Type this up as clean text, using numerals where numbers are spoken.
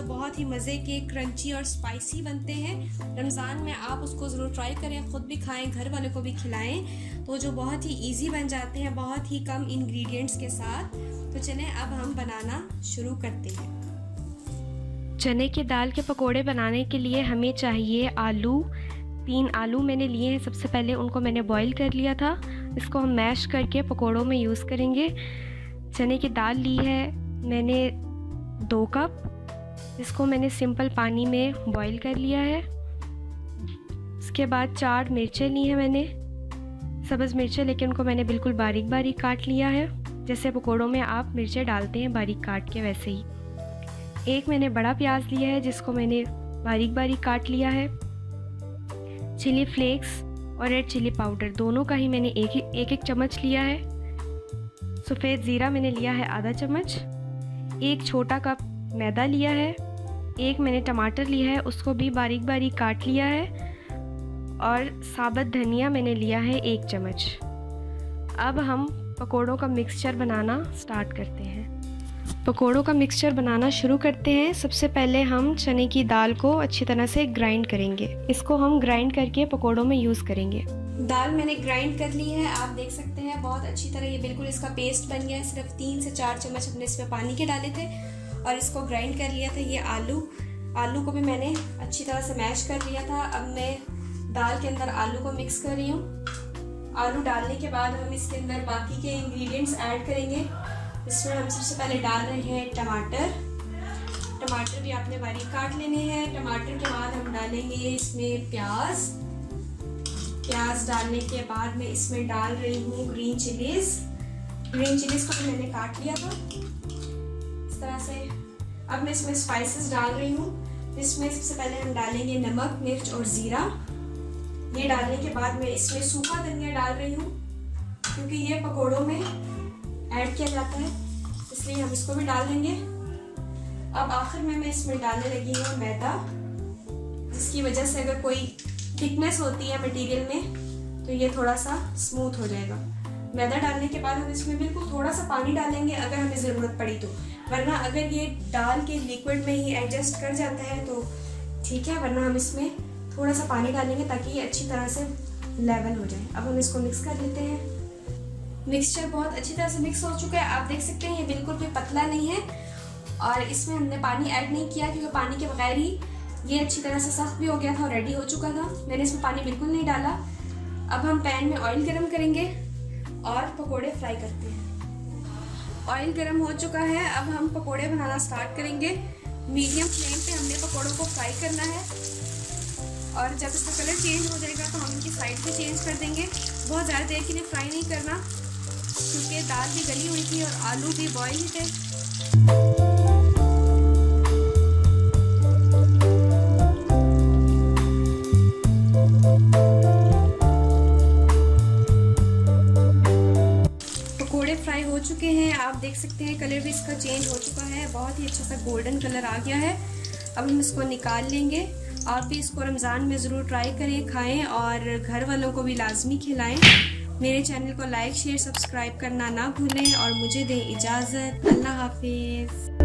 बहुत ही मज़े के, क्रंची और स्पाइसी बनते हैं। रमज़ान में आप उसको ज़रूर ट्राई करें, ख़ुद भी खाएं, घर वालों को भी खिलाएं, तो जो बहुत ही इजी बन जाते हैं बहुत ही कम इंग्रेडिएंट्स के साथ। तो चलें अब हम बनाना शुरू करते हैं। चने की दाल के पकोड़े बनाने के लिए हमें चाहिए आलू। 3 आलू मैंने लिए हैं। सबसे पहले उनको मैंने बॉईल कर लिया था। इसको हम मैश करके पकोड़ों में यूज़ करेंगे। चने की दाल ली है मैंने 2 कप। इसको मैंने सिंपल पानी में बॉईल कर लिया है। इसके बाद 4 मिर्चें ली हैं मैंने, सब्ज़ मिर्चें, लेकिन उनको मैंने बिल्कुल बारीक बारीक काट लिया है। जैसे पकोड़ों में आप मिर्चें डालते हैं बारीक काट के, वैसे ही। 1 मैंने बड़ा प्याज लिया है जिसको मैंने बारीक बारीक काट लिया है। चिली फ्लेक्स और रेड चिली पाउडर दोनों का ही मैंने एक चम्मच लिया है। सफ़ेद ज़ीरा मैंने लिया है आधा चम्मच। 1 छोटा कप मैदा लिया है। 1 मैंने टमाटर लिया है, उसको भी बारीक बारीक काट लिया है। और साबुत धनिया मैंने लिया है 1 चम्मच। अब हम पकोड़ों का मिक्सचर बनाना स्टार्ट करते हैं। पकोड़ों का मिक्सचर बनाना शुरू करते हैं। सबसे पहले हम चने की दाल को अच्छी तरह से ग्राइंड करेंगे। इसको हम ग्राइंड करके पकोड़ों में यूज़ करेंगे। दाल मैंने ग्राइंड कर ली है, आप देख सकते हैं बहुत अच्छी तरह ये बिल्कुल इसका पेस्ट बन गया है। सिर्फ 3 से 4 चम्मच हमने इसमें पानी के डाले थे और इसको ग्राइंड कर लिया था। ये आलू को भी मैंने अच्छी तरह से मैश कर लिया था। अब मैं दाल के अंदर आलू को मिक्स कर रही हूँ। आलू डालने के बाद हम इसके अंदर बाकी के इंग्रेडिएंट्स ऐड करेंगे। इसमें हम सबसे पहले डाल रहे हैं टमाटर भी आपने बारीक काट लेने हैं। टमाटर के बाद हम डालेंगे इसमें प्याज डालने के बाद मैं इसमें डाल रही हूँ ग्रीन चिलीज को भी मैंने काट लिया था इस तरह से। अब मैं इसमें स्पाइसेस डाल रही हूँ। इसमें सबसे पहले हम डालेंगे नमक, मिर्च और ज़ीरा। ये डालने के बाद मैं इसमें सूखा धनिया डाल रही हूँ क्योंकि ये पकोड़ों में ऐड किया जाता है, इसलिए हम इसको भी डाल देंगे। अब आखिर में मैं इसमें डालने लगी हूँ मैदा, जिसकी वजह से अगर कोई थिकनेस होती है मटेरियल में तो ये थोड़ा सा स्मूथ हो जाएगा। मैदा डालने के बाद हम इसमें बिल्कुल थोड़ा सा पानी डालेंगे अगर हमें ज़रूरत पड़ी तो, वरना अगर ये डाल के लिक्विड में ही एडजस्ट कर जाता है तो ठीक है, वरना हम इसमें थोड़ा सा पानी डालेंगे ताकि ये अच्छी तरह से लेवल हो जाए। अब हम इसको मिक्स कर लेते हैं। मिक्सचर बहुत अच्छी तरह से मिक्स हो चुका है, आप देख सकते हैं ये बिल्कुल भी पतला नहीं है और इसमें हमने पानी ऐड नहीं किया क्योंकि पानी के बगैर ही ये अच्छी तरह से सख्त भी हो गया था और रेडी हो चुका था। मैंने इसमें पानी बिल्कुल नहीं डाला। अब हम पैन में ऑयल गरम करेंगे और पकोड़े फ्राई करते हैं। ऑयल गरम हो चुका है, अब हम पकोड़े बनाना स्टार्ट करेंगे। मीडियम फ्लेम पे हमने पकोड़ों को फ्राई करना है और जब इसका कलर चेंज हो जाएगा तो हम इनकी साइड भी चेंज कर देंगे। बहुत ज़्यादा देर के लिए फ्राई नहीं करना क्योंकि दाल भी गली हुई थी और आलू भी बॉयल ही थे। पकोड़े फ्राई हो चुके हैं, आप देख सकते हैं कलर भी इसका चेंज हो चुका है, बहुत ही अच्छा सा गोल्डन कलर आ गया है। अब हम इसको निकाल लेंगे। आप भी इसको रमज़ान में ज़रूर ट्राई करें, खाएं और घर वालों को भी लाजमी खिलाएं। मेरे चैनल को लाइक, शेयर, सब्सक्राइब करना ना भूलें और मुझे दें इजाज़त। अल्लाह हाफिज़।